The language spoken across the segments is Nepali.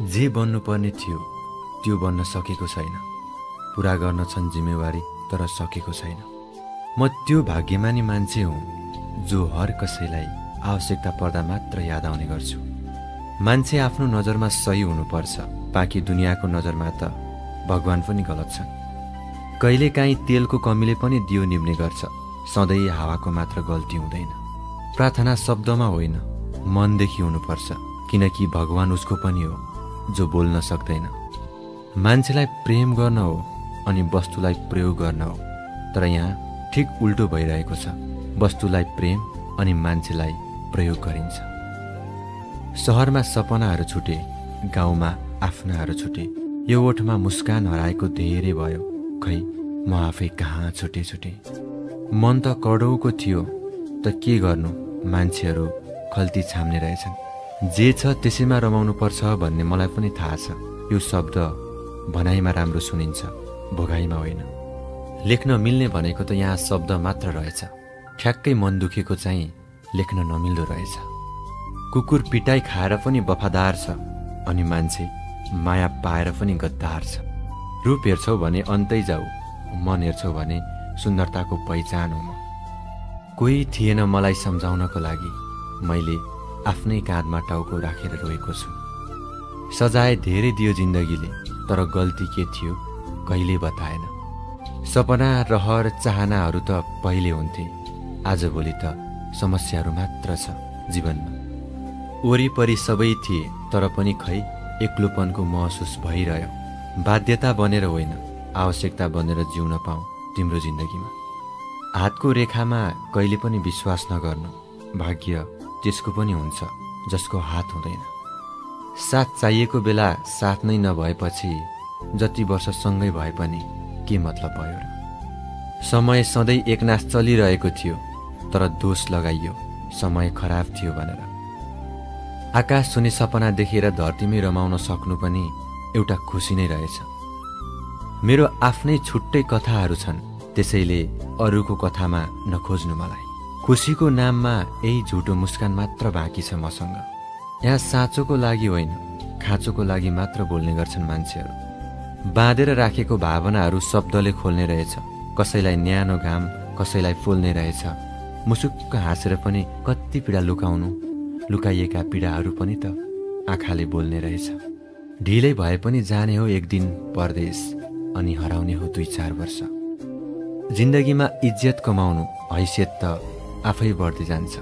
जे बन्नुपर्ने थियो त्यो बन्न सकेको छैन। पूरा गर्न छन् जिम्मेवारी तर सकेको छैन। म त्यो भाग्यमानी मान्छे हुँ जो हर कसैलाई आवश्यकता पर्दा मात्र याद आउने गर्छु। मान्छे आफ्नो नजरमा सही हुनुपर्छ, बाँकी दुनियाँको नजरमा त भगवान पनि गलत छन्। कहिलेकाहीँ तेलको कमीले पनि दियो निभ्ने गर्छ, सधैँ हावाको मात्र गल्ती हुँदैन। प्रार्थना शब्दमा होइन मनदेखि हुनुपर्छ, किनकि भगवान उसको पनि हो जो बोल्न सक्दैन। मान्छेलाई प्रेम गर्न हो अनि वस्तुलाई प्रयोग गर्न हो, तर यहाँ ठिक उल्टो भइरहेको छ। वस्तुलाई प्रेम अनि मान्छेलाई प्रयोग गरिन्छ। सहरमा सपनाहरू छुटे, गाउँमा आफ्नाहरू छुटे। यो ओठमा मुस्कान हराएको धेरै भयो, खै म आफै कहाँ छुटे। मन त करोडौँको थियो, त के गर्नु, मान्छेहरू खल्ती छाम्ने रहेछन्। जे छ त्यसैमा रमाउनु पर्छ भन्ने मलाई पनि थाहा छ। यो शब्द भनाइमा राम्रो सुनिन्छ, भोगाइमा होइन। लेख्न मिल्ने भनेको त यहाँ शब्द मात्र रहेछ। ठ्याक्कै मन दुखेको चाहिँ लेख्न नमिल्दो रहेछ। कुकुर पिटाई खाएर पनि वफादार छ, अनि मान्छे माया पाएर पनि गद्दार छ। रूप हेर्छौ भने अन्तै जाऊ, मन हेर्छौ भने सुन्दरताको पहिचान हो म। कोही थिएन मलाई सम्झाउनको लागि, मैले आफ्नै काँधमा टाउको राखेर रोएको छु। सजाय धेरै दियो जिन्दगीले, तर गल्ती के थियो कहिले बताएन। सपना, रहर, चाहनाहरू त पहिले हुन्थे, आजभोलि त समस्याहरू मात्र छ जीवनमा। वरिपरि सबै थिए तर पनि खै एक्लोपनको महसुस भइरह्यो। बाध्यता बनेर होइन, आवश्यकता बनेर जिउन पाऊँ तिम्रो जिन्दगीमा। हातको रेखामा कहिले पनि विश्वास नगर्नु, भाग्य त्यसको पनि हुन्छ जसको हात हुँदैन। साथ चाहिएको बेला साथ नै नभएपछि जति वर्ष सँगै भए पनि के मतलब भयो र। समय सधैँ एकनास चलिरहेको थियो, तर दोष लगाइयो समय खराब थियो भनेर। आकाश छुने सपना देखेर धरतीमै रमाउन सक्नु पनि एउटा खुसी नै रहेछ। मेरो आफ्नै छुट्टै कथाहरू छन्, त्यसैले अरूको कथामा नखोज्नु मलाई। खुसीको नाममा यही झुटो मुस्कान मात्र बाँकी छ मसँग। यहाँ साँचोको लागि होइन, खाँचोको लागि मात्र बोल्ने गर्छन् मान्छेहरू। बाँधेर राखेको भावनाहरू शब्दले खोल्ने रहेछ। कसैलाई न्यानो घाम, कसैलाई पोल्ने रहेछ। मुसुक्क हाँसेर पनि कति पीडा लुकाइएका पीडाहरू पनि त आँखाले बोल्ने रहेछ। ढिलै भए पनि जाने हो एक दिन परदेश, अनि हराउने हो 2-4 वर्ष। जिन्दगीमा इज्जत कमाउनु, हैसियत त आफै बढ्दै जान्छ।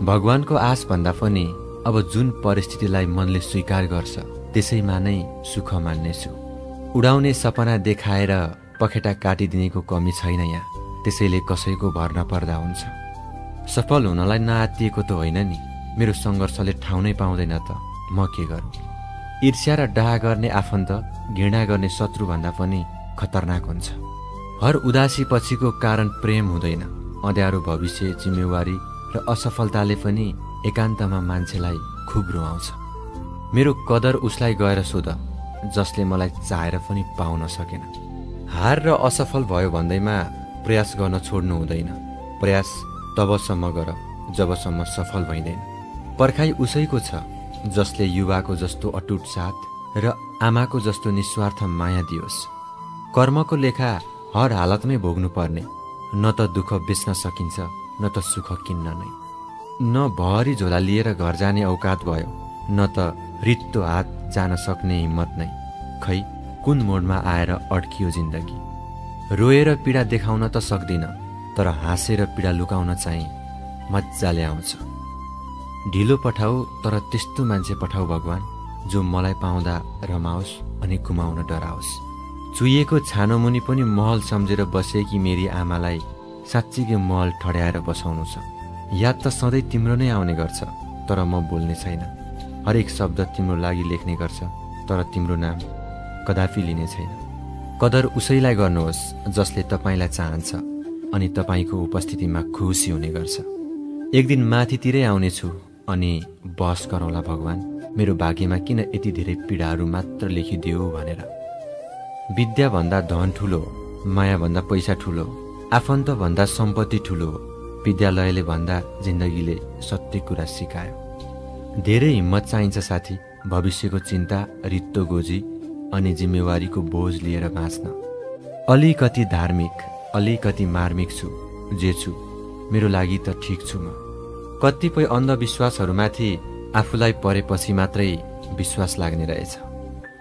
भगवानको आश भन्दा पनि अब जुन परिस्थितिलाई मनले स्वीकार गर्छ त्यसैमा नै सुख मान्नेछु। उडाउने सपना देखाएर पखेटा काटिदिनेको कमी छैन यहाँ, त्यसैले कसैको भर नपर्दा हुन्छ। सफल हुनलाई नआत्तिएको त होइन नि, मेरो सङ्घर्षले ठाउँ नै पाउँदैन त म के गरौँ। ईर्ष्या र डाहा गर्ने आफन्त, घृणा गर्ने शत्रु भन्दा पनि खतरनाक हुन्छ। हर उदासी पछिको कारण प्रेम हुँदैन। अँध्यारो भविष्य, जिम्मेवारी र असफलताले पनि एकान्तमा मान्छेलाई खुब रुवाउँछ। मेरो कदर उसलाई गएर सोध जसले मलाई चाहेर पनि पाउन सकेन। हार र असफल भयो भन्दैमा प्रयास गर्न छोड्नु हुँदैन। प्रयास तबसम्म गर जबसम्म सफल भइँदैन। पर्खाइ उसैको छ जसले युवाको जस्तो अटुट साथ र आमाको जस्तो निस्वार्थ माया दियोस्। कर्मको लेखा हर हालतमै भोग्नु पर्ने, न त दुःख बेच्न सकिन्छ न त सुख किन्न नै। न भरी झोला लिएर घर जाने औकात भयो, न त रित्तो हात जान सक्ने हिम्मत नै। खै कुन मोडमा आएर अड्कियो जिन्दगी। रोएर पीडा देखाउन त सक्दिन, तर हाँसेर पीडा लुकाउन चाहिँ मजाले आउँछ। ढिलो पठाऊ तर त्यस्तो मान्छे पठाऊ भगवान, जो मलाई पाउँदा रमाओस् अनि गुमाउन डराओस्। चुइएको छानो मुनि पनि महल सम्झेर बसेकी मेरी आमालाई साँच्चीकै महल ठड्याएर बसाउनु छ। याद त सधैँ तिम्रो नै आउने गर्छ, तर म बोल्ने छैन। हरेक शब्द तिम्रो लागि लेख्ने गर्छ, तर तिम्रो नाम कदापि लिने छैन। कदर उसैलाई गर्नुहोस् जसले तपाईँलाई चाहन्छ अनि तपाईँको उपस्थितिमा खुसी हुने गर्छ। एक दिन माथितिरै आउनेछु अनि बहस गरौँला भगवान, मेरो भाग्यमा किन यति धेरै पीडाहरू मात्र लेखिदियो भनेर। विद्याभन्दा धन ठुलो, मायाभन्दा पैसा ठुलो, आफन्तभन्दा सम्पत्ति ठुलो। विद्यालयले भन्दा जिन्दगीले सत्य कुरा सिकायो। धेरै हिम्मत चाहिन्छ साथी, भविष्यको चिन्ता, रित्तो गोजी अनि जिम्मेवारीको बोझ लिएर बाँच्न। अलिकति धार्मिक, अलिकति मार्मिक छु, जे छु मेरो लागि त ठिक छु म। कतिपय अन्धविश्वासहरूमाथि आफूलाई परेपछि मात्रै विश्वास लाग्ने रहेछ।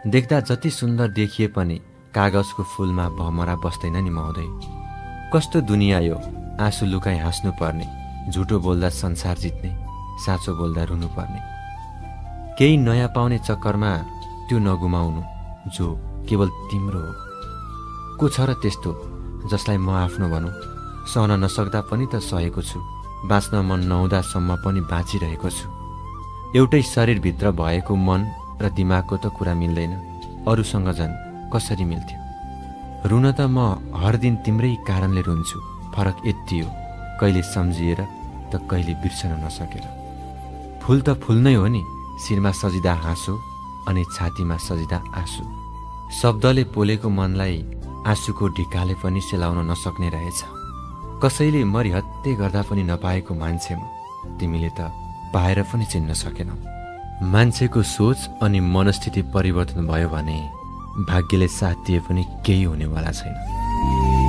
देख्दा जति सुन्दर देखिए पनि कागजको फूलमा भमरा बस्दैन नि महोदय। कस्तो दुनियाँ यो, आँसु लुकाई हाँस्नु पर्ने, झुटो बोल्दा संसार जित्ने, साँचो बोल्दा रुनु पर्ने। केही नयाँ पाउने चक्करमा त्यो नगुमाउनु जो केवल तिम्रो हो। को छ र त्यस्तो जसलाई म आफ्नो भनौँ? सहन नसक्दा पनि त सहेको छु, बाँच्न मन नहुँदासम्म पनि बाँचिरहेको छु। एउटै शरीरभित्र भएको मन र दिमागको त कुरा मिल्दैन, अरूसँग झन् कसरी मिल्थ्यो? रुन त म हर दिन तिम्रै कारणले रुन्छु, फरक यति हो, कहिले सम्झिएर त कहिले बिर्सन नसकेर। फूल त फूल नै हो नि, शिरमा सजिदा हाँसो अनि छातीमा सजिदा आँसु। शब्दले पोलेको मनलाई आँसुको ढिकाले पनि सेलाउन नसक्ने रहेछ। कसैले मरिहत्ते गर्दा पनि नपाएको मान्छे म, तिमीले त पाएर पनि चिन्न सकेनौ। मान्छेको सोच अनि मनस्थिति परिवर्तन भयो भने भाग्यले साथ दिए पनि केही हुनेवाला छैन।